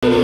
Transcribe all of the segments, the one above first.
Ketika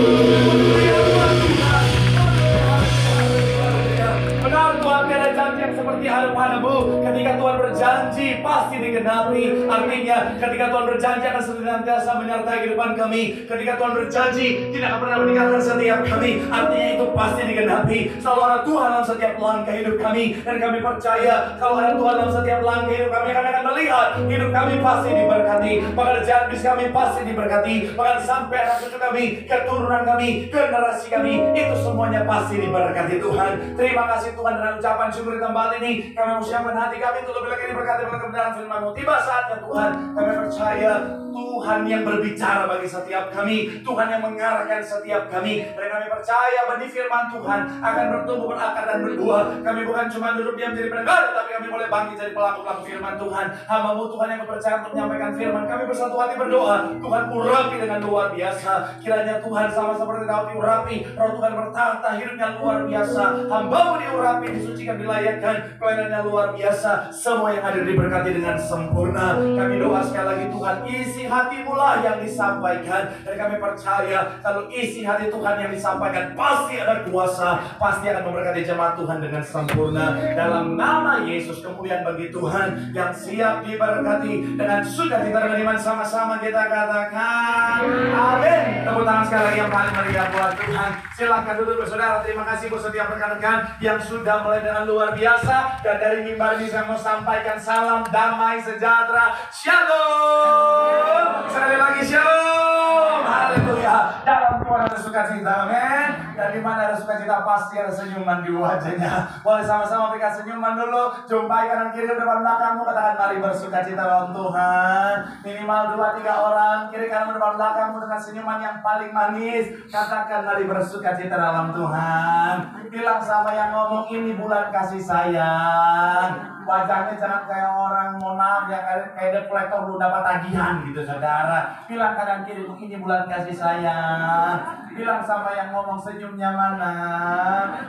Tuhan berjanji pasti digenapi. Artinya ketika Tuhan berjanji akan senantiasa menyertai kehidupan kami. Ketika Tuhan berjanji tidak akan pernah meninggalkan setiap kami, artinya itu pasti digenapi. Selalu ada Tuhan dalam setiap langkah hidup kami. Dan kami percaya kalau ada Tuhan dalam setiap langkah hidup kami akan melihat hidup kami pasti diberkati. Pekerjaan bisnis kami pasti diberkati. Bahkan sampai anak cucu kami, keturunan kami, generasi kami, itu semuanya pasti diberkati Tuhan. Terima kasih Tuhan, dengan ucapan syukur di tempat ini kami menyiapkan hati kami untuk lebih lagi diberkati oleh kebenaran firman-Mu. Tiba saatnya Tuhan, kami percaya Tuhan yang berbicara bagi setiap kami, Tuhan yang mengarahkan setiap kami. Dan kami percaya benih firman Tuhan akan bertumbuh, berakar dan berbuah. Kami bukan cuma duduk diam jadi pendengar, tapi kami boleh bangkit jadi pelaku-pelaku firman Tuhan. Hamba-Mu Tuhan yang percaya untuk menyampaikan firman, kami bersatu hati berdoa. Tuhan urapi dengan luar biasa. Kiranya Tuhan sama seperti Daud diurapi, Roh Tuhan bertahta hidupnya luar biasa. Hamba-Mu diurapi, disucikan, dilayakkan, pelayanannya luar biasa. Semua yang hadir diberkati dengan sempurna. Kami doa sekali lagi Tuhan, isi hati-Mu lah yang disampaikan. Dan kami percaya kalau isi hati Tuhan yang disampaikan pasti ada kuasa, pasti akan memberkati jemaat Tuhan dengan sempurna. Dalam nama Yesus, kemuliaan bagi Tuhan yang siap diberkati. Dengan sukacita dan iman sama-sama kita katakan amin. Tepuk tangan sekali lagi yang paling meriah buat Tuhan. Silakan duduk saudara. Terima kasih buat setiap rekan-rekan yang sudah mulai dengan luar biasa. Dan dari mimbar ini saya mau sampaikan salam damai sejahtera. Shalom. Sekali lagi shalom. Haleluya. Dalam Tuhan ada sukacita, amin. Dan di mana ada sukacita pasti ada senyuman di wajahnya. Boleh sama-sama berikan senyuman dulu. Jumpai kanan kiri depan belakangmu, katakan mari bersukacita dalam Tuhan. Minimal 2-3 orang kiri kanan depan belakangmu dengan senyuman yang paling manis. Katakan mari bersukacita dalam Tuhan. Bilang sama yang ngomong, ini bulan kasih sayang. Wajahnya jangan kayak orang monaf yang kayak debt collector belum dapat tagihan gitu saudara. Bilang kanan kiri, ini bulan kasih sayang. Bilang sama yang ngomong senyumnya mana.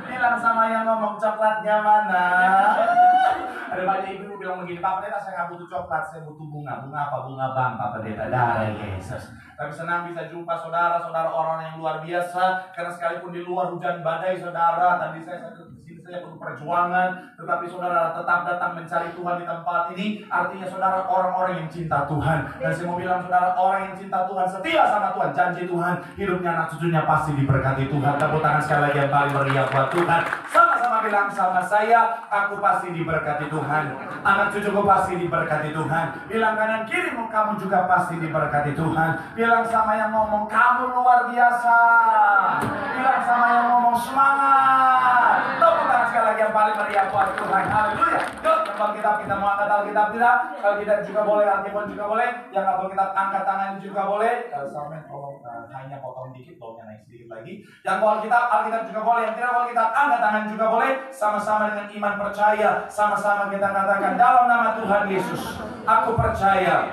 Bilang sama yang ngomong coklatnya mana. Ada banyak ibu bilang begini, Pak Pendeta saya nggak butuh coklat, saya butuh bunga. Bunga apa? Bunga bang Pak Pendeta, darah Yesus. Kami senang bisa jumpa saudara-saudara orang yang luar biasa. Karena sekalipun di luar hujan badai saudara, tadi saya di sini saya penuh perjuangan, tetapi saudara tetap datang mencari Tuhan di tempat ini. Artinya saudara orang-orang yang cinta Tuhan. Dan saya mau bilang saudara, orang yang cinta Tuhan, setia sama Tuhan, janji Tuhan, hidupnya anak cucunya pasti diberkati Tuhan. Tepuk tangan sekali lagi yang paling meriah buat Tuhan. Sama-sama bilang sama saya, aku pasti diberkati Tuhan. Anak cucuku pasti diberkati Tuhan. Bilang kanan kirimu, kamu juga pasti diberkati Tuhan. Bilang sama yang ngomong, kamu luar biasa. Bilang sama yang ngomong, semangat. Tepuk tangan sekali lagi yang paling meriah buat Tuhan. Haleluya. Yuk, Alkitab kita mau angkat Alkitab kita. Alkitab juga boleh, Alkitab juga boleh. Yang Alkitab angkat tangan juga boleh. Samen tolong hanya potong dikit, tolongnya naik sedikit lagi. Yang Alkitab juga boleh. Yang tidak Alkitab angkat tangan juga boleh. Sama-sama dengan iman percaya. Sama-sama kita katakan dalam nama Tuhan Yesus, aku percaya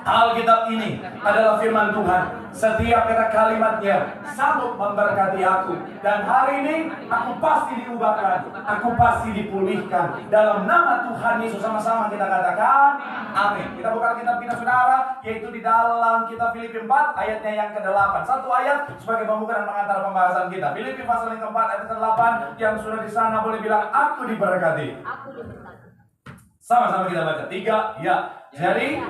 Alkitab ini adalah firman Tuhan. Setiap kata kalimatnya sanggup memberkati aku. Dan hari ini aku pasti diubahkan, aku pasti dipulihkan. Dalam nama Tuhan Yesus, sama-sama kita katakan amin. Kita buka kitab kita saudara, yaitu di dalam kitab Filipi 4 ayatnya yang ke-8. Satu ayat sebagai pembuka dan pengantar pembahasan kita. Filipi pasal yang ke-4 ayat ke-8. Yang sudah di sana boleh bilang aku diberkati. Sama-sama kita baca. 3 ya. Jadi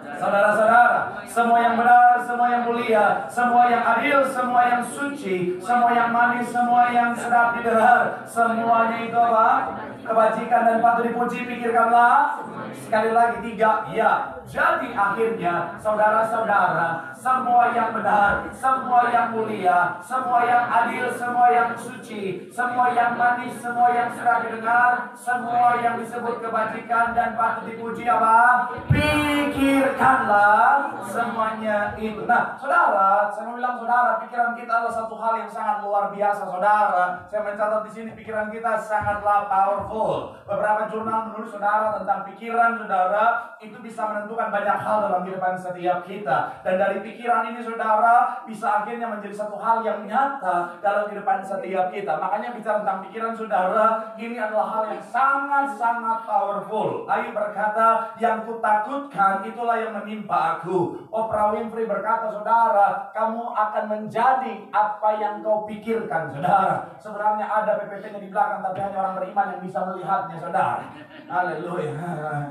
saudara-saudara, semua yang benar, semua yang mulia, semua yang adil, semua yang suci, semua yang manis, semua yang sedap didengar, semuanya itu apa? Kebajikan dan patut dipuji, pikirkanlah. Sekali lagi 3 ya. Jadi akhirnya saudara-saudara, semua yang benar, semua yang mulia, semua yang adil, semua yang suci, semua yang manis, semua yang sedap didengar, semua yang disebut kebajikan dan patut dipuji apa? Pikirkanlah semuanya itu. Nah, saudara, saya mau bilang saudara, pikiran kita adalah satu hal yang sangat luar biasa, saudara. Saya mencatat di sini pikiran kita sangatlah powerful. Beberapa jurnal menulis saudara tentang pikiran saudara itu bisa menentukan banyak hal dalam kehidupan setiap kita. Dan dari pikiran ini saudara bisa akhirnya menjadi satu hal yang nyata dalam kehidupan setiap kita. Makanya bicara tentang pikiran saudara, ini adalah hal yang sangat-sangat powerful. Ayub berkata, yang kutakutkan itulah yang menimpa aku. Oprah Winfrey berkata, saudara, kamu akan menjadi apa yang kau pikirkan, saudara. Sebenarnya ada PPT-nya di belakang, tapi hanya orang beriman yang bisa melihatnya, saudara. Haleluya.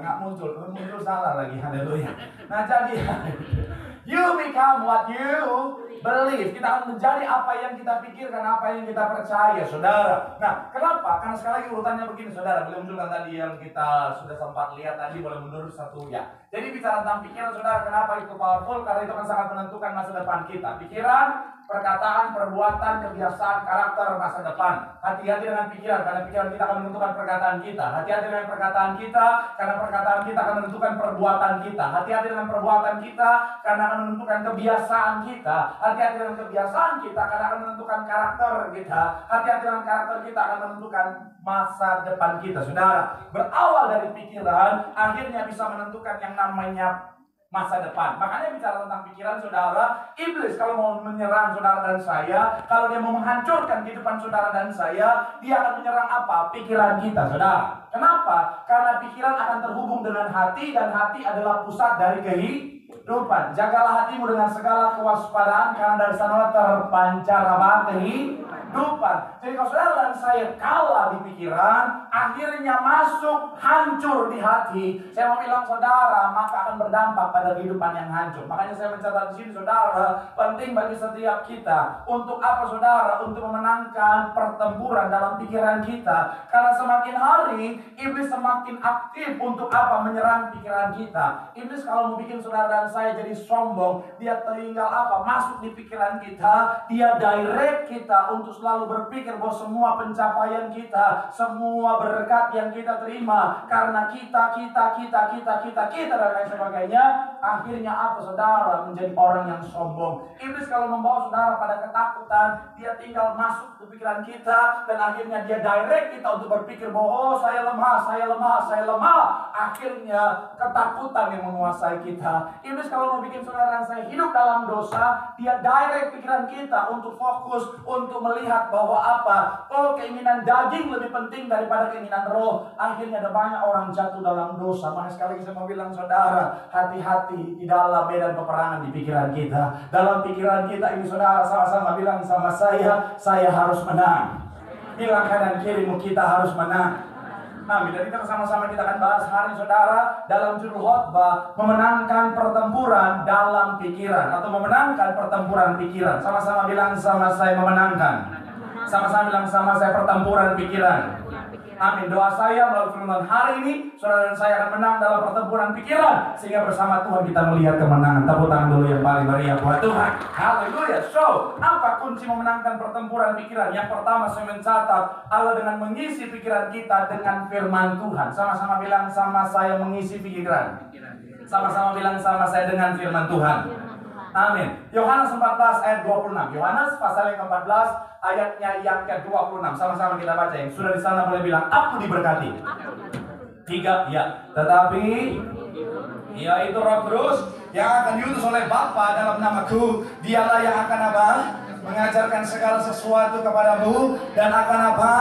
Nggak muncul salah lagi. Haleluya. Nah, jadi you become what you believe. Kita akan menjadi apa yang kita pikirkan, apa yang kita percaya, saudara. Nah, kenapa? Karena sekali lagi urutannya begini, saudara. Boleh munculkan tadi yang kita sudah sempat lihat tadi, boleh mundur satu ya. Jadi bicara tentang pikiran, saudara, kenapa itu powerful? Karena itu akan sangat menentukan masa depan kita. Pikiran, perkataan, perbuatan, kebiasaan, karakter masa depan. Hati-hati dengan pikiran, karena pikiran kita akan menentukan perkataan kita. Hati-hati dengan perkataan kita, karena perkataan kita akan menentukan perbuatan kita. Hati-hati dengan perbuatan kita, karena akan menentukan kebiasaan kita. Hati-hati dengan kebiasaan kita, karena akan menentukan karakter kita. Hati-hati dengan karakter kita, akan menentukan masa depan kita, saudara. Berawal dari pikiran, akhirnya bisa menentukan yang namanya masa depan. Makanya bicara tentang pikiran, saudara, iblis kalau mau menyerang saudara dan saya, kalau dia mau menghancurkan kehidupan saudara dan saya, dia akan menyerang apa? Pikiran kita, saudara. Kenapa? Karena pikiran akan terhubung dengan hati, dan hati adalah pusat dari kehidupan. Jagalah hatimu dengan segala kewaspadaan, karena dari sanalah terpancar apa? Kehidupan. Jadi kalau saudara dan saya kalah di pikiran, akhirnya masuk hancur di hati. Saya mau bilang, saudara, maka akan berdampak pada kehidupan yang hancur. Makanya saya mencatat di sini, saudara, penting bagi setiap kita. Untuk apa, saudara? Untuk memenangkan pertempuran dalam pikiran kita. Karena semakin hari iblis semakin aktif untuk apa? Menyerang pikiran kita. Iblis kalau mau bikin saudara dan saya jadi sombong, dia tinggal apa? Masuk di pikiran kita. Dia direct kita untuk selalu berpikir bahwa semua pencapaian kita, semua berkat yang kita terima karena kita dan lain sebagainya, akhirnya apa, saudara? Menjadi orang yang sombong. Iblis kalau membawa saudara pada ketakutan, dia tinggal masuk ke pikiran kita, dan akhirnya dia direct kita untuk berpikir bahwa saya lemah. Akhirnya ketakutan yang menguasai kita. Iblis kalau mau bikin saudara dan saya hidup dalam dosa, dia direct pikiran kita untuk fokus, untuk melihat bahwa apa? Oh, keinginan daging lebih penting daripada keinginan roh. Akhirnya ada banyak orang jatuh dalam dosa. Makanya sekali lagi saya mau bilang, saudara, hati-hati di dalam medan peperangan di pikiran kita. Dalam pikiran kita ini, saudara, sama-sama bilang sama saya harus menang. Bilang kanan kirimu, kita harus menang. Amin. Dan kita sama-sama kita akan bahas hari, saudara, dalam judul khotbah, memenangkan pertempuran dalam pikiran, atau memenangkan pertempuran pikiran. Sama-sama bilang sama saya, memenangkan. Sama-sama bilang sama saya, pertempuran pikiran. Amin. Doa saya melalui firman hari ini, saudara dan saya akan menang dalam pertempuran pikiran, sehingga bersama Tuhan kita melihat kemenangan. Tepuk tangan dulu yang paling meriah buat Tuhan. Haleluya. So, apa kunci memenangkan pertempuran pikiran? Yang pertama, saya mencatat Allah dengan mengisi pikiran kita dengan firman Tuhan. Sama-sama bilang sama saya, mengisi pikiran. Sama-sama bilang sama saya, dengan firman Tuhan. Amin. Yohanes 14 ayat 26. Yohanes pasal yang ke-14 ayatnya yang ke-26. Sama-sama kita baca. Yang sudah di sana boleh bilang, aku diberkati. 3, ya. Tetapi yaitu Roh Kudus yang akan diutus oleh Bapa dalam namaku. Dialah yang akan apa? Mengajarkan segala sesuatu kepadamu, dan akan apa?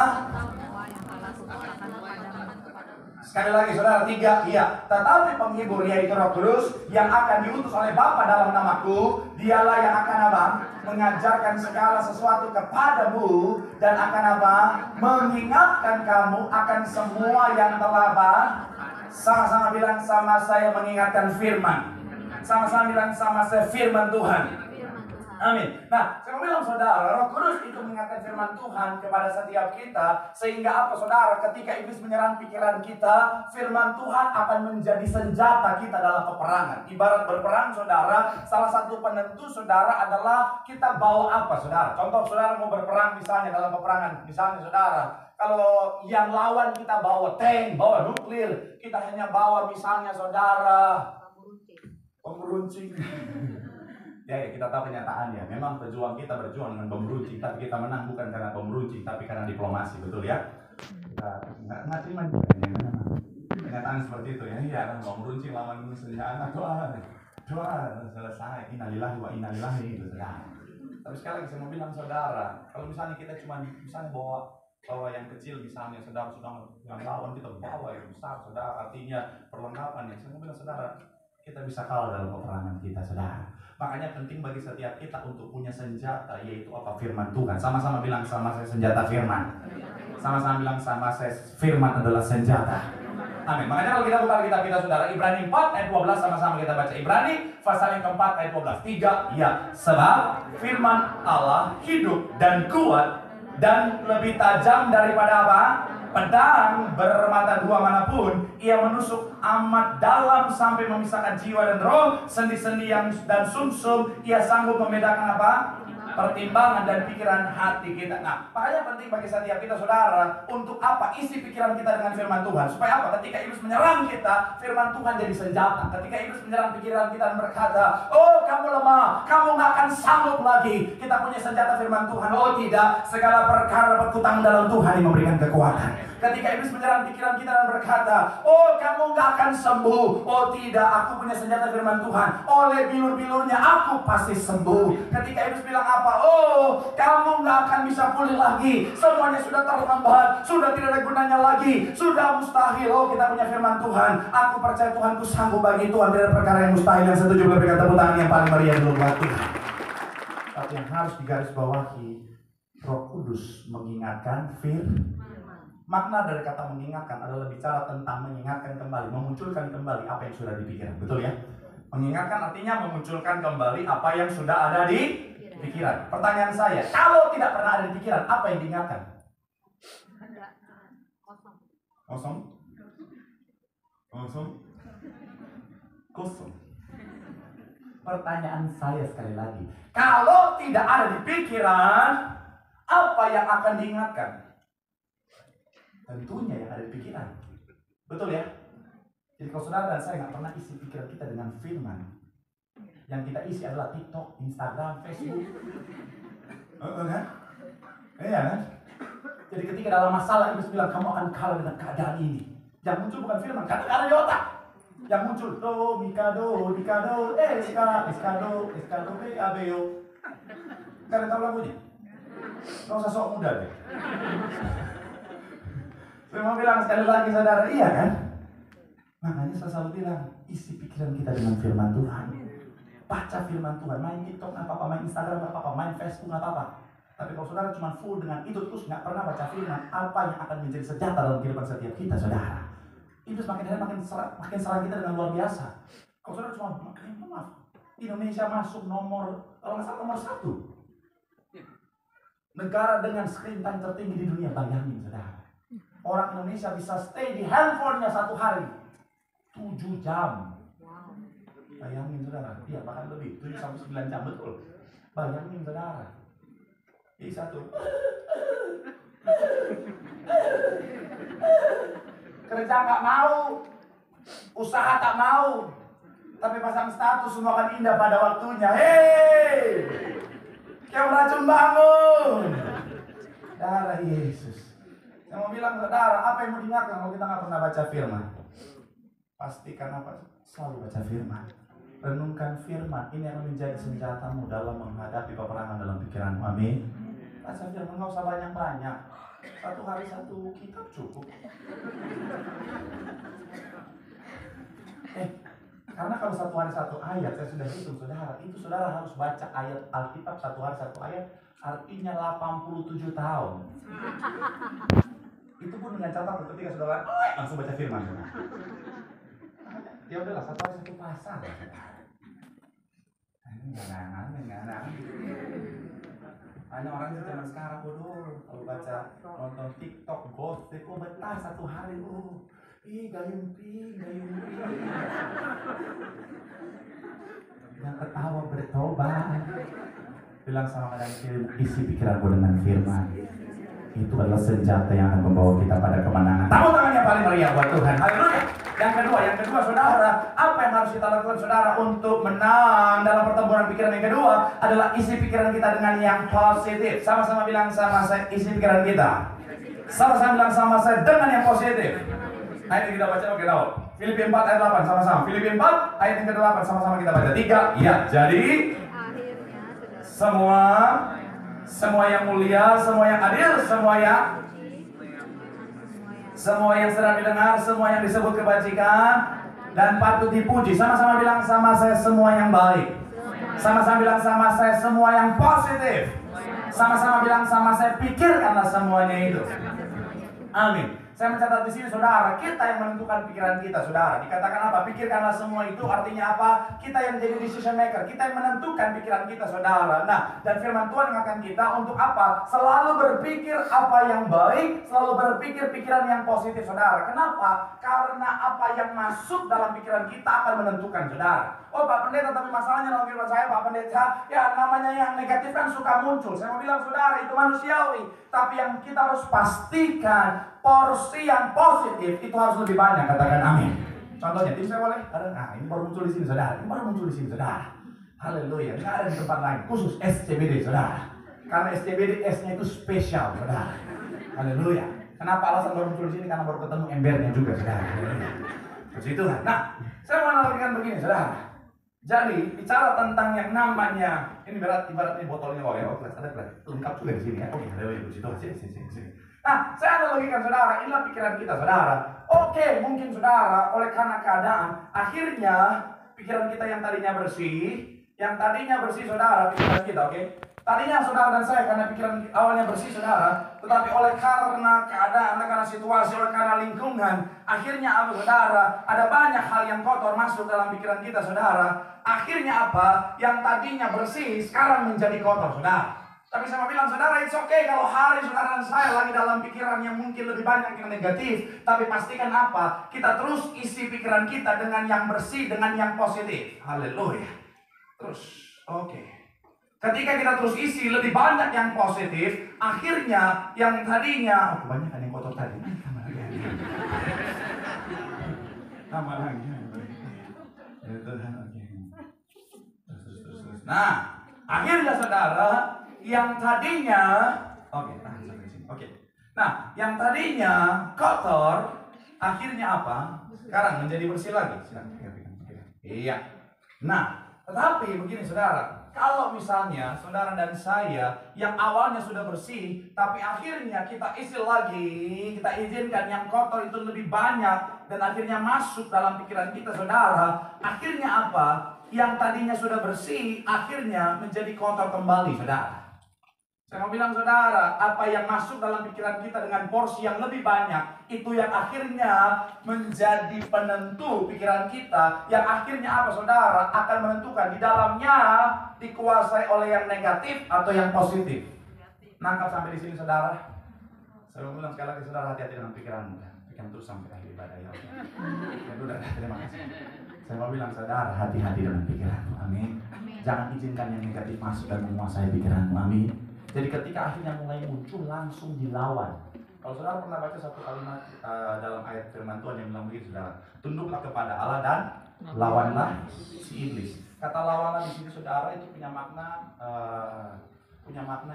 Sekali lagi, saudara, 3, iya. Tetapi penghibur, yaitu Roh Kudus yang akan diutus oleh Bapa dalam namaku, dialah yang akan apa? Mengajarkan segala sesuatu kepadamu, dan akan apa? Mengingatkan kamu akan semua yang telah apa? Sama-sama bilang sama saya, mengingatkan firman. Sama-sama bilang sama saya, firman Tuhan. Amin. Nah, saya mau bilang, saudara, Roh Kudus itu mengingatkan firman Tuhan kepada setiap kita, sehingga apa, saudara? Ketika iblis menyerang pikiran kita, firman Tuhan akan menjadi senjata kita dalam peperangan. Ibarat berperang, saudara, salah satu penentu saudara adalah kita bawa apa, saudara? Contoh, saudara mau berperang misalnya dalam peperangan, misalnya, saudara, kalau yang lawan kita bawa tank, bawa nuklir, kita hanya bawa misalnya, saudara, pemberuncing. Ya, kita tahu kenyataannya. Memang pejuang kita berjuang dengan bom runcing, tapi kita menang bukan karena bom runcing, tapi karena diplomasi, betul ya? Kita nggak terima juga. Kenyataan seperti itu ya. Iya, kan bom runcing lawan senjata, doa, selesai. Innalillahi wa inna ilaihi raji'un. Tapi sekali lagi saya mau bilang, saudara, kalau misalnya kita cuma misalnya bawa yang kecil, misalnya saudara yang lawan kita bawa yang besar, saudara, artinya perlengkapan ya. Saya mau bilang, saudara, kita bisa kalah dalam peperangan kita, saudara. Makanya penting bagi setiap kita untuk punya senjata, yaitu apa? Firman Tuhan. Sama-sama bilang sama saya, senjata firman. Sama-sama bilang sama saya, firman adalah senjata. Amin. Makanya kalau kita buka kitab kita, saudara, Ibrani 4 ayat 12, sama-sama kita baca. Ibrani pasal yang keempat ayat 12. 3, ya. Sebab firman Allah hidup dan kuat dan lebih tajam daripada apa? Pedang bermata dua manapun. Ia menusuk amat dalam sampai memisahkan jiwa dan roh, sendi-sendi dan sumsum. Ia sanggup membedakan apa? Pertimbangan dan pikiran hati kita. Nah, makanya penting bagi setiap kita, saudara, untuk apa? Isi pikiran kita dengan firman Tuhan. Supaya apa? Ketika iblis menyerang kita, firman Tuhan jadi senjata. Ketika iblis menyerang pikiran kita dan berkata, oh kamu lemah, kamu gak akan sanggup lagi. Kita punya senjata firman Tuhan. Oh tidak, segala perkara dapat kutanggung dalam Tuhan yang memberikan kekuatan. Ketika iblis menyerang pikiran kita dan berkata, oh kamu gak akan sembuh. Oh tidak, aku punya senjata firman Tuhan. Oleh bilur-bilurnya aku pasti sembuh. Ketika iblis bilang apa? Oh, kamu gak akan bisa pulih lagi. Semuanya sudah terlambat, sudah tidak ada gunanya lagi, sudah mustahil. Oh, kita punya firman Tuhan. Aku percaya Tuhanku sanggup bagi Tuhan. Tidak ada perkara yang mustahil. Yang setuju boleh berikan tepuk tangan yang paling meriah dulu buat Tuhan. Tapi yang harus digarisbawahi, Roh Kudus mengingatkan firman. Makna dari kata mengingatkan adalah bicara tentang mengingatkan kembali, memunculkan kembali apa yang sudah dipikirkan. Betul ya? Mengingatkan artinya memunculkan kembali apa yang sudah ada di pikiran. Pertanyaan saya, kalau tidak pernah ada di pikiran, apa yang diingatkan? Kosong. Pertanyaan saya sekali lagi, kalau tidak ada di pikiran, apa yang akan diingatkan? Tentunya yang ada di pikiran. Betul ya? Jadi kalau saudara dan saya nggak pernah isi pikiran kita dengan firman, yang kita isi adalah TikTok, Instagram, Facebook. Kan? Iya kan? Jadi ketika dalam masalah iblis bilang kamu akan kalah dengan keadaan ini, yang muncul bukan firman, karena ada di otak. Yang muncul do, mikado, eskado, abeo. Kalian tahu lagunya? Gak usah sok muda deh. Saya mau bilang sekali lagi, saudara, iya kan? Makanya saya selalu bilang, isi pikiran kita dengan firman Tuhan. Baca firman Tuhan, main TikTok nggak apa-apa, main Instagram nggak apa-apa, main Facebook nggak apa-apa. Tapi kalau saudara cuma full dengan itu terus nggak pernah baca firman, apa yang akan menjadi senjata dalam kehidupan setiap kita, saudara? Itu makin hari makin serang kita dengan luar biasa. Kalau saudara cuma maaf, Indonesia masuk kalau nggak salah nomor 1 negara dengan screen time tertinggi di dunia. Bayangin, saudara. Orang Indonesia bisa stay di handphonenya 1 hari 7 jam. Bayangin, saudara. Iya, bahkan lebih, 7 sampai 9 jam, betul. Bayangin, saudara. Ini satu. Kerja nggak mau, usaha tak mau, tapi pasang status semua kan indah pada waktunya. Hei, kayak racun bangun. Darah Yesus. Saya mau bilang, saudara, apa yang mau diingatkan kalau kita nggak pernah baca firman? Pastikan apa? Selalu baca firman. Renungkan firman. Ini yang menjadi senjatamu dalam menghadapi peperangan dalam pikiranmu. Amin. Baca firman, nggak usah banyak-banyak. 1 hari 1 kitab cukup. Karena kalau 1 hari 1 ayat, saya sudah hitung, saudara, itu saudara harus baca ayat Alkitab 1 hari 1 ayat, artinya 87 tahun. Itu pun dengan catatan ketika saudara langsung baca firman. Ya udahlah, 1 hari 1 pasang. Enggak. Hanya orang zaman sekarang bodoh, kalau baca nonton TikTok, gosip, betah 1 hari, gayung ping. Yang ketawa bertobat. Bilang sama kalian, isi pikiranku dengan firman. Itu adalah senjata yang akan membawa kita pada kemenangan. Tepuk tangan yang paling meriah buat Tuhan. Haleluya. Yang kedua, saudara, apa yang harus kita lakukan, saudara, untuk menang dalam pertempuran pikiran? Yang kedua adalah isi pikiran kita dengan yang positif. Sama-sama bilang sama saya, isi pikiran kita. Sama-sama bilang sama saya dengan yang positif. Ayat yang kita baca, oke, tahu. Filipi 4 ayat 8, sama-sama. Filipi 4 ayat yang ke-8, sama-sama kita baca. 3, ya. Jadi semua yang mulia, semua yang adil, semua yang sedang didengar, semua yang disebut kebajikan dan patut dipuji. Sama-sama bilang sama saya semua yang baik. Sama-sama bilang sama saya semua yang positif. Sama-sama bilang sama saya pikirkanlah semuanya itu. Amin. Saya mencatat di sini saudara, kita yang menentukan pikiran kita saudara. Dikatakan apa? Pikirkanlah semua itu artinya apa? Kita yang jadi decision maker, kita yang menentukan pikiran kita saudara. Nah, dan firman Tuhan mengatakan kita untuk apa? Selalu berpikir apa yang baik, selalu berpikir pikiran yang positif saudara. Kenapa? Karena apa yang masuk dalam pikiran kita akan menentukan saudara. Oh Pak Pendeta, tapi masalahnya dalam firman saya Pak Pendeta, ya namanya yang negatif kan suka muncul. Saya mau bilang saudara, itu manusiawi. Tapi yang kita harus pastikan porsi yang positif itu harus lebih banyak, katakan amin. Contohnya, tim saya boleh? Ada, nah ini baru muncul di sini saudara, ini baru muncul di sini saudara. Haleluya, nggak ada di tempat lain, khusus SCBD saudara. Karena SCBD S-nya itu spesial saudara. Haleluya. Kenapa alasan baru muncul di sini? Karena baru ketemu embernya juga saudara. Puji Tuhan. Nah, saya mau analogikan begini saudara. Jadi bicara tentang yang namanya, ini ibarat ini botolnya oil, ada lengkap juga di sini ya. Oke, haleluya, puji Tuhan. Sini. Nah, saya analogikan saudara, inilah pikiran kita saudara. Oke, mungkin saudara, oleh karena keadaan, akhirnya pikiran kita yang tadinya bersih saudara, pikiran kita, oke? Tadinya saudara dan saya, karena pikiran awalnya bersih saudara, tetapi oleh karena keadaan, karena situasi, oleh karena lingkungan, akhirnya apa saudara, ada banyak hal yang kotor masuk dalam pikiran kita saudara. Akhirnya apa? Yang tadinya bersih, sekarang menjadi kotor saudara. Tapi saya bilang saudara, it's okay kalau hari saudara dan saya lagi dalam pikiran yang mungkin lebih banyak yang negatif. Tapi pastikan apa? Kita terus isi pikiran kita dengan yang bersih, dengan yang positif. Haleluya. Terus, oke. Ketika kita terus isi lebih banyak yang positif, akhirnya yang tadinya, kebanyakan yang kotor tadi. Tambah lagi. Nah, akhirnya saudara, yang tadinya Nah, yang tadinya kotor akhirnya apa? Sekarang menjadi bersih lagi. Iya. Nah, tetapi begini saudara, kalau misalnya saudara dan saya yang awalnya sudah bersih, tapi akhirnya kita isi lagi, kita izinkan yang kotor itu lebih banyak dan akhirnya masuk dalam pikiran kita saudara, akhirnya apa? Yang tadinya sudah bersih akhirnya menjadi kotor kembali saudara. Saya mau bilang saudara, apa yang masuk dalam pikiran kita dengan porsi yang lebih banyak, itu yang akhirnya menjadi penentu pikiran kita, yang akhirnya apa saudara, akan menentukan di dalamnya dikuasai oleh yang negatif atau yang positif. Nangkap sampai di sini saudara? Saya mau bilang sekali lagi saudara, hati-hati dengan pikiranmu. Pikiran terus sampai akhir ibadah ya. Ya udah, terima kasih. Saya mau bilang saudara, hati-hati dengan pikiranmu, amin. Jangan izinkan yang negatif masuk dan menguasai pikiranmu, amin. Jadi ketika akhirnya mulai muncul langsung dilawan. Kalau saudara pernah baca satu kalimat dalam ayat firman Tuhan yang bilang begitu saudara, tunduklah kepada Allah dan lawanlah si iblis. Kata lawanlah di sini saudara itu punya makna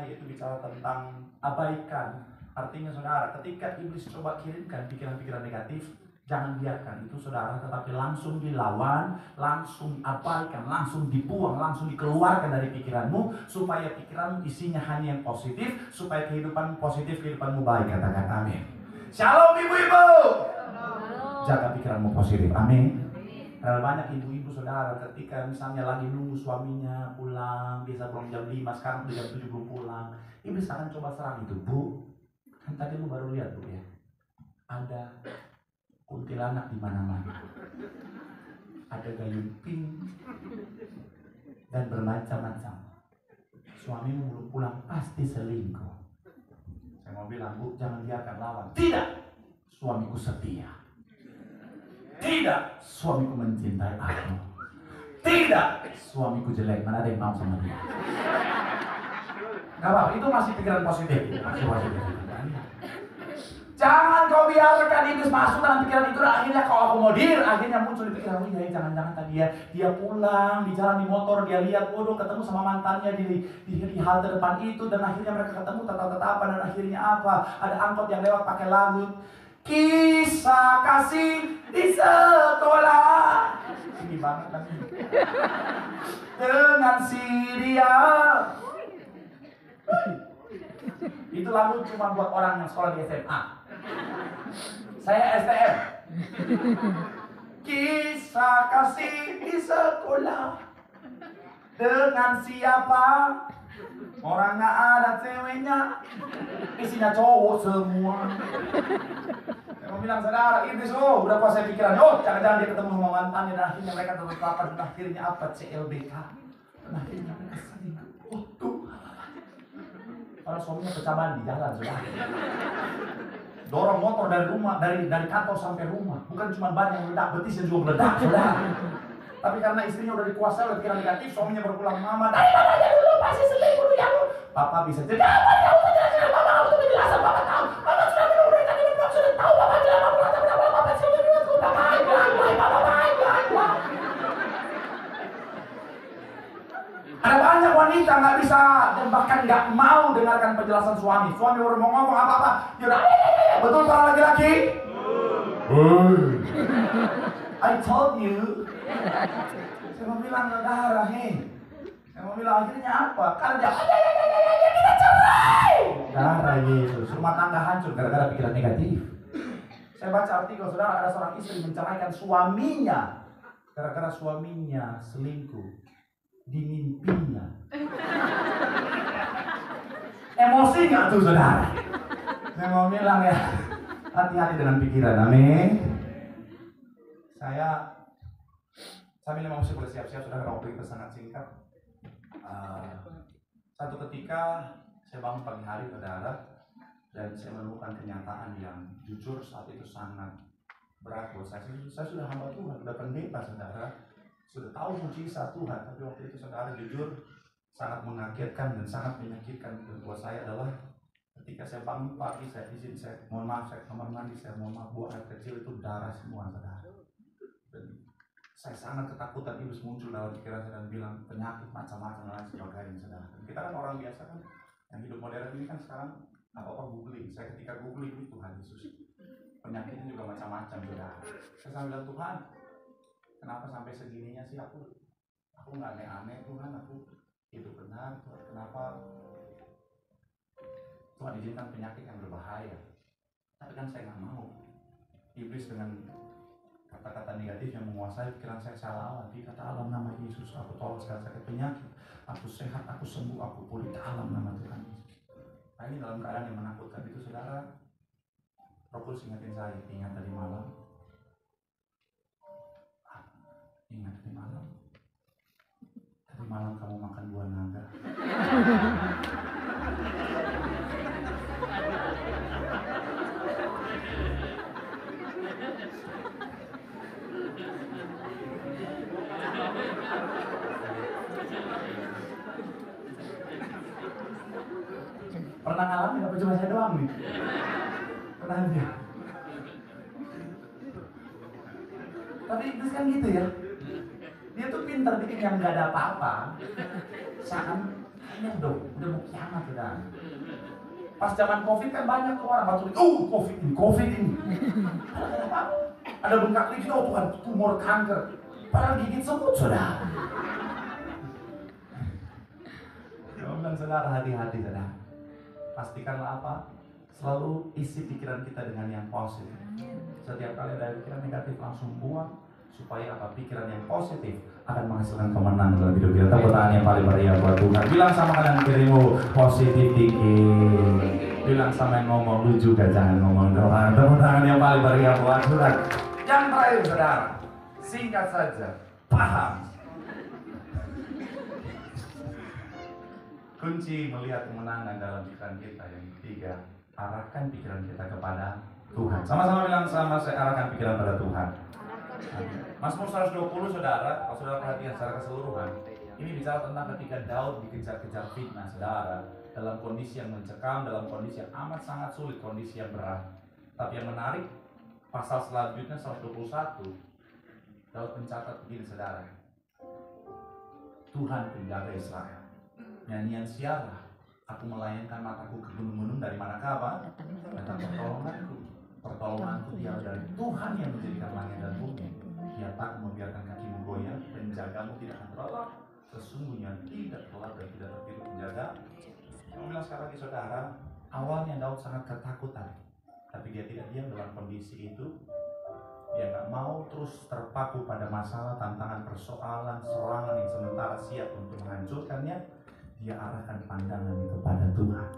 yaitu bicara tentang abaikan. Artinya saudara, ketika iblis coba kirimkan pikiran-pikiran negatif, jangan biarkan itu saudara, tetapi langsung dilawan, langsung abaikan, langsung dibuang, langsung dikeluarkan dari pikiranmu, supaya pikiranmu isinya hanya yang positif, supaya kehidupan positif, kehidupanmu baik, katakan amin. Shalom ibu-ibu. Jaga pikiranmu positif, amin. Karena banyak ibu-ibu saudara ketika misalnya lagi nunggu suaminya pulang, biasa pulang jam 5, sekarang udah jam 7 belum pulang, iblis akan coba serang itu, bu. Kan tadi lu baru lihat bu ya, ada kuntilanak di mana-mana, ada gayung pink dan bermacam-macam. Suamimu belum pulang pasti selingkuh. Saya mau bilang bu, jangan biarkan lawan. Tidak, suamiku setia. Tidak, suamiku mencintai aku. Tidak, suamiku jelek. Mana ada yang mau sama dia? Gak apa-apa, itu masih pikiran positif. Masih positif. Jangan kau biarkan iblis masuk dalam pikiran itu, akhirnya kau akomodir, akhirnya muncul di pikiran, ya jangan-jangan tadi dia pulang, di jalan di motor, dia lihat, waduh ketemu sama mantannya di halte depan itu, dan akhirnya mereka ketemu tatap-tatapan, dan akhirnya apa? Ada angkot yang lewat pakai lagu, kisah kasih di sekolah. Ini banget kan? Dengan si dia. Itu lagu cuma buat orang yang sekolah di SMA. Saya STM. kisah kasih di sekolah. Dengan siapa? Orang nggak ada ceweknya, isinya cowok semua. Saya mau bilang saudara, iblis udah kuasai pikiran. Jangan-jangan dia ketemu sama mantannya dan akhirnya mereka terlepas dan akhirnya apa? CLBK. Dan akhirnya mereka selingkuh. Tuhan. Kalau suaminya pecah di jalan, saudara. Dorong motor dari rumah, dari kantor sampai rumah. Bukan cuma ban yang meledak, betisnya juga meledak, saudara. Tapi karena istrinya udah dikuasai oleh pikiran negatif, suaminya berpulang, mama dari mana aja dulu pasti selingkuh dulu ya. Papa bisa jadi apa? Kamu tuh jelasin, mama kamu tuh penjelasan, papa tahu. Mama sudah minum dari tadi belum sudah tahu, papa jelas, papa sudah minum, papa baik. Ada banyak wanita nggak bisa dan bahkan nggak mau dengarkan penjelasan suami. Suami baru mau ngomong apa-apa, dia udah, betul para laki-laki? I told you. Saya mau bilang saudara, saya mau bilang akhirnya apa? Karena dia, kita cerai. Darah Yesus, rumah tangga hancur gara-gara pikiran negatif. Saya baca artikel, saudara, ada seorang istri menceraikan suaminya gara-gara suaminya selingkuh di mimpinya. Emosi nggak tuh, saudara? Saya mau bilang ya, hati-hati dengan pikiran, amin. Saya sambil memang boleh siap-siap, sudah waktu itu sangat singkat. Satu ketika saya bangun pagi hari, saudara, dan saya menemukan kenyataan yang jujur saat itu sangat berat buat saya. Saya sudah hamba Tuhan, sudah pendeta, saudara, sudah tahu mujizat Tuhan, tapi waktu itu, saudara, jujur sangat mengagetkan dan sangat menyakitkan buat saya adalah ketika saya bangun pagi, saya izin, saya mohon maaf, saya kamar mandi, saya mohon maaf, buang air kecil itu darah semua, saudara. Dan saya sangat ketakutan, iblis muncul dalam pikiran saya dan bilang penyakit macam-macam dan lain sebagainya, saudara. Dan kita kan orang biasa kan, yang hidup modern ini kan sekarang apa-apa googling. Saya ketika googling itu Tuhan Yesus, penyakitnya juga macam-macam, saudara. Saya sambil bilang, Tuhan, kenapa sampai segininya sih aku nggak aneh-aneh, Tuhan, aku hidup benar, Tuhan, kenapa Tuhan izinkan penyakit yang berbahaya? Tapi kan saya nggak mau. Iblis dengan kata-kata negatif yang menguasai pikiran saya lawan. Di kata alam nama Yesus, aku tolong segala sakit penyakit, aku sehat, aku sembuh, aku pulih ke alam nama Tuhan Yesus. Nah, ini dalam keadaan yang menakutkan itu, saudara. Roh Kudus ingatin saya, ingat tadi malam, tadi malam kamu makan buah naga. Pernah ngalamin apa cuma saya doang nih? Pernah aja. Tapi itu kan gitu ya. Dia tuh pintar bikin yang nggak ada apa-apa. Seakan kayaknya udah mau kiamat udah. Pas zaman COVID kan banyak tuh orang batu, COVID ini. Ada bengkak lagi, Tuhan, tumor kanker. Padahal gigit semut, saudara. Saya bilang, saudara, hati-hati, saudara. Pastikanlah apa? Selalu isi pikiran kita dengan yang positif. Setiap kali ada pikiran negatif langsung buang, supaya apa? Pikiran yang positif akan menghasilkan kemenangan dalam hidup kita. Tepuk tangan yang paling meriah buat Tuhan. Bilang sama kanan kirimu, positif thinking. Bilang sama yang ngomong, lu juga jangan ngomong doang. Tepuk tangan yang paling meriah buat Tuhan. Yang terakhir, saudara, singkat saja, paham. Kunci melihat kemenangan dalam pikiran kita yang ketiga, arahkan pikiran kita kepada Tuhan. Sama-sama bilang sama saya, arahkan pikiran pada Tuhan. Mazmur 120, saudara, kalau saudara perhatikan secara keseluruhan, ini bicara tentang ketika Daud dikejar-kejar fitnah, saudara, dalam kondisi yang mencekam, dalam kondisi yang amat sangat sulit, kondisi yang berat. Tapi yang menarik, pasal selanjutnya 121, Daud mencatat begini, saudara, Tuhan penjaga Israel. Nyanyian siarlah, aku melayangkan mataku ke gunung-gunung, dari manakah apa? Datang pertolonganku. Pertolonganku dia dari Tuhan yang menjadikan langit dan bumi. Dia tak membiarkan kakimu goyah, penjagamu tidak akan terlelap. Sesungguhnya tidak terlelap dan tidak tertidur penjaga. Saya bilang sekali lagi, saudara, awalnya Daud sangat ketakutan, tapi dia tidak diam dalam kondisi itu. Dia nggak mau terus terpaku pada masalah, tantangan, persoalan, serangan yang sementara siap untuk menghancurkannya. Dia arahkan pandangannya kepada Tuhan.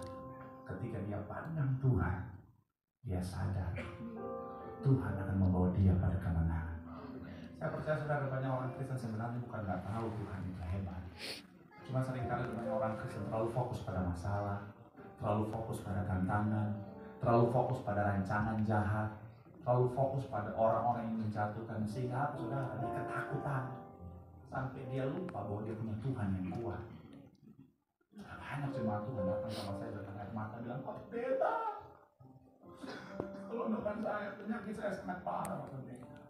Ketika dia pandang Tuhan, dia sadar Tuhan akan membawa dia pada kemenangan. Saya percaya saudara, banyak orang Kristen sebenarnya bukan nggak tahu Tuhan itu hebat. Cuma seringkali banyak orang Kristen terlalu fokus pada masalah, terlalu fokus pada tantangan, terlalu fokus pada rancangan jahat, terlalu fokus pada orang-orang yang menjatuhkan, sehingga apa saudara? Dia ketakutan sampai dia lupa bahwa dia punya Tuhan yang kuat. Banyak jemaat Tuhan datang sama saya dengan air mata bilang, Pak Pendeta, tolong doakan saya, penyakit saya sangat parah Pak Pendeta.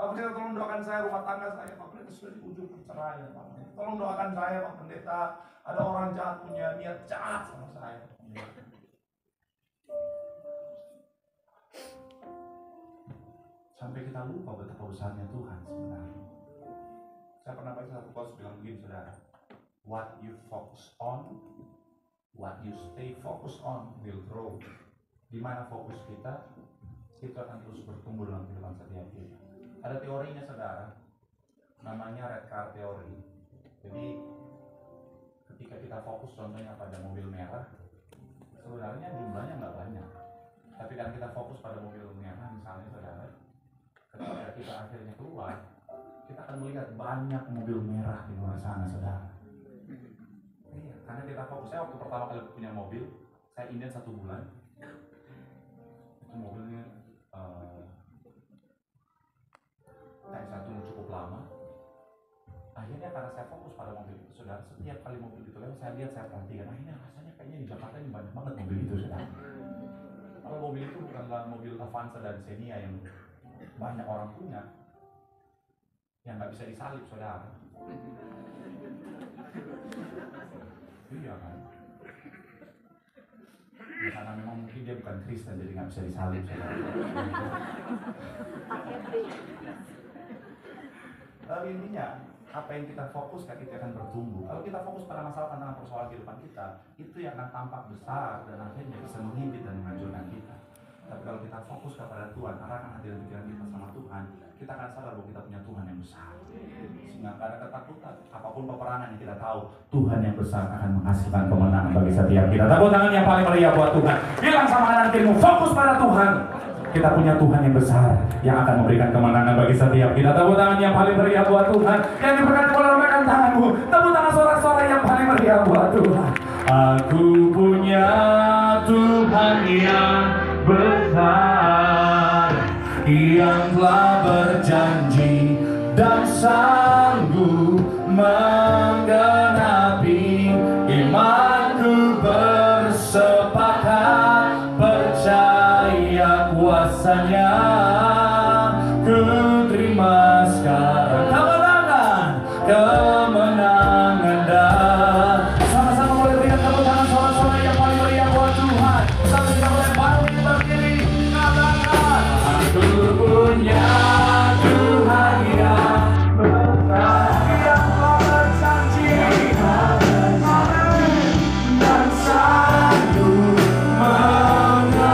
Pak Pendeta, tolong doakan saya, rumah tangga saya Pak Pendeta sudah di ujung perceraian Pak Pendeta. Tolong doakan saya Pak Pendeta, ada orang jahat punya niat jahat sama saya. Sampai kita lupa betapa besarnya Tuhan sebenarnya. Saya pernah baca satu quotes bilang begini saudara, what you focus on, what you stay focused on will grow. Di mana fokus kita, itu akan terus bertumbuh dalam kehidupan setiap kita. Ada teorinya saudara, namanya red car theory. Jadi ketika kita fokus contohnya pada mobil merah, sebenarnya jumlahnya nggak banyak. Tapi kan kita fokus pada mobil merah misalnya saudara, ketika kita akhirnya keluar, kita akan melihat banyak mobil merah di luar sana saudara. Iya, karena kita fokus. Saya waktu pertama kali punya mobil, saya inden 1 bulan. Itu mobilnya satu cukup lama. Akhirnya karena saya fokus pada mobil itu, saudara, setiap kali mobil itu lewat, saya lihat, saya perhatikan. Akhirnya rasanya kayaknya di Jakarta ini banyak banget mobil itu, saudara. Kalau mobil itu bukanlah mobil Avanza dan Xenia yang banyak orang punya, yang nggak bisa disalip, saudara. Iya kan? Ya, karena memang mungkin dia bukan Kristen, jadi nggak bisa disalib, saudara. Tapi intinya, apa yang kita fokuskan itu akan bertumbuh. Kalau kita fokus pada masalah tantangan persoalan kehidupan kita, itu yang akan tampak besar dan akhirnya bisa menghimpit dan menghancurkan kita. Tapi kalau kita fokus kepada Tuhan, arahkan hati dan pikiran kita sama Tuhan, kita akan sadar bahwa kita punya Tuhan yang besar. Sehingga tidak ada ketakutan. Apapun peperangan yang kita tahu, Tuhan yang besar akan menghasilkan kemenangan bagi setiap kita. Tepuk tangan yang paling meriah buat Tuhan. Bilang sama kanan kirimu, fokus pada Tuhan. Kita punya Tuhan yang besar yang akan memberikan kemenangan bagi setiap kita. Tepuk tangan yang paling meriah buat Tuhan. Yang diberkati oleh rekan tanganmu. Tepuk tangan sorak-sorai yang paling meriah buat Tuhan. Aku punya Tuhan yang besar, yang telah berjanji dan sanggup menggenapi. Imanku bersepakat percaya kuasanya. Ku terima sekarang kemenangan, kemenangan dan sama-sama boleh berikan tepuk tangan sorak-sorai yang paling meriah buat Tuhan. Sampai kita boleh bangkit berdiri, katakan, aku punya Tuhan yang besar, yang telah berjanji dan sanggup menggenapi.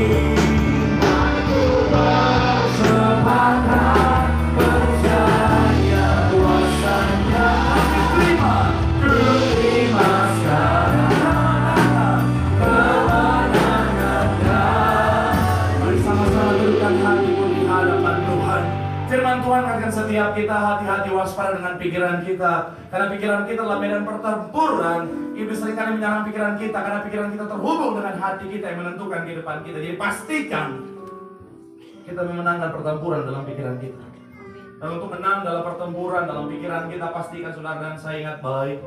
Aku bersepakat percaya kuasanya. Ku terima sekarang kemenangan dan bersama-sama dudukkan hatimu di hadapan Tuhan. Firman Tuhan akan setiap kita hati-hati waspada dengan pikiran kita, karena pikiran kita adalah medan pertempuran. Iblis seringkali menyerang pikiran kita karena pikiran kita terhubung dengan hati kita yang menentukan kehidupan kita. Jadi pastikan kita memenangkan pertempuran dalam pikiran kita. Dan untuk menang dalam pertempuran dalam pikiran kita, pastikan saudara dan saya ingat baik,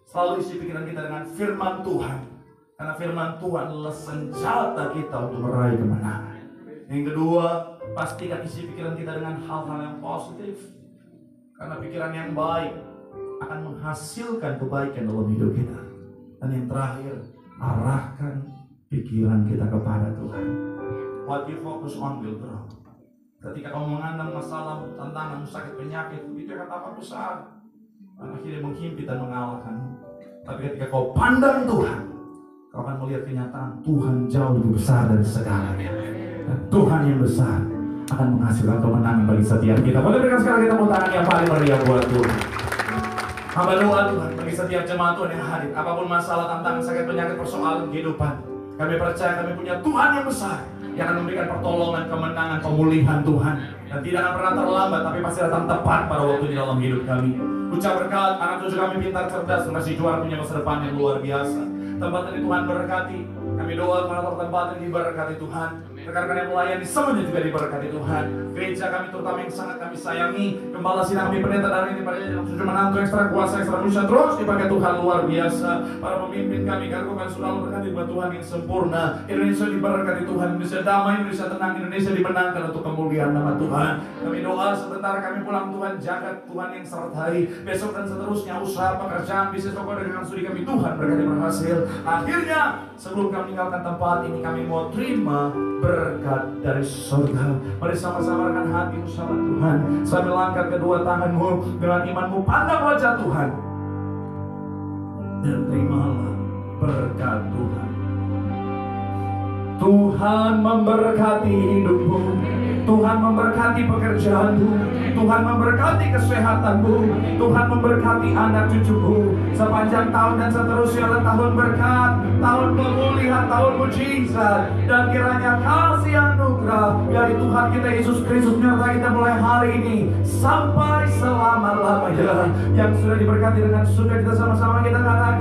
selalu isi pikiran kita dengan firman Tuhan. Karena firman Tuhan adalah senjata kita untuk meraih kemenangan. Yang kedua, pastikan isi pikiran kita dengan hal-hal yang positif. Karena pikiran yang baik akan menghasilkan kebaikan dalam hidup kita. Dan yang terakhir, arahkan pikiran kita kepada Tuhan. What you focus on will grow. Ketika kamu mengandang masalah, tantangan, sakit, penyakit, itu akan tampak besar. Dan akhirnya menghimpit dan mengalahkanmu. Tapi ketika kau pandang Tuhan, kau akan melihat kenyataan Tuhan jauh lebih besar dari segalanya. Dan Tuhan yang besar akan menghasilkan kemenangan bagi setiap kita. Boleh berikan sekali kita tepuk tangan yang paling meriah buat Tuhan. Hamba doa Tuhan bagi setiap jemaat Tuhan yang hadir, apapun masalah, tantangan, sakit, penyakit, persoalan kehidupan, kami percaya kami punya Tuhan yang besar yang akan memberikan pertolongan, kemenangan, pemulihan Tuhan, dan tidak akan pernah terlambat, tapi pasti datang tepat pada waktu di dalam hidup kami. Ucap berkat, anak cucu kami pintar, cerdas, masih juara, punya masa depan yang luar biasa. Tempat ini Tuhan berkati. Kami doa karena tempat ini diberkati Tuhan. Rekan-rekan yang melayani semuanya juga diberkati Tuhan. Gereja kami terutama yang sangat kami sayangi, gembala sidang kami, pendeta dari ini, pada yang sudah menantu ekstra kuasa, ekstra musyad, terus dipakai Tuhan luar biasa. Para pemimpin kami, kargo kami selalu berkati buat Tuhan yang sempurna. Indonesia diberkati Tuhan, Indonesia damai, Indonesia tenang, Indonesia dimenangkan untuk kemuliaan nama Tuhan. Kami doa sebentar kami pulang Tuhan, jaga Tuhan yang sertai. Besok dan seterusnya usaha, pekerjaan, bisnis, pokok dengan studi kami Tuhan berkati berhasil. Akhirnya sebelum kami meninggalkan tempat ini, kami mau terima berkat dari surga. Mari sama-sama rekan hatimu sama Tuhan, sambil angkat kedua tanganmu dengan imanmu, pandang wajah Tuhan dan terimalah berkat Tuhan. Tuhan memberkati hidupmu, Tuhan memberkati pekerjaanmu, Tuhan memberkati kesehatanmu, Tuhan memberkati anak cucumu sepanjang tahun dan seterusnya. Tahun berkat, tahun pemulihan, tahun mujizat, dan kiranya kasih anugerah dari Tuhan kita Yesus Kristus menyertai kita mulai hari ini sampai selama-lamanya. Yang sudah diberkati dengan surga, kita sama-sama kita katakan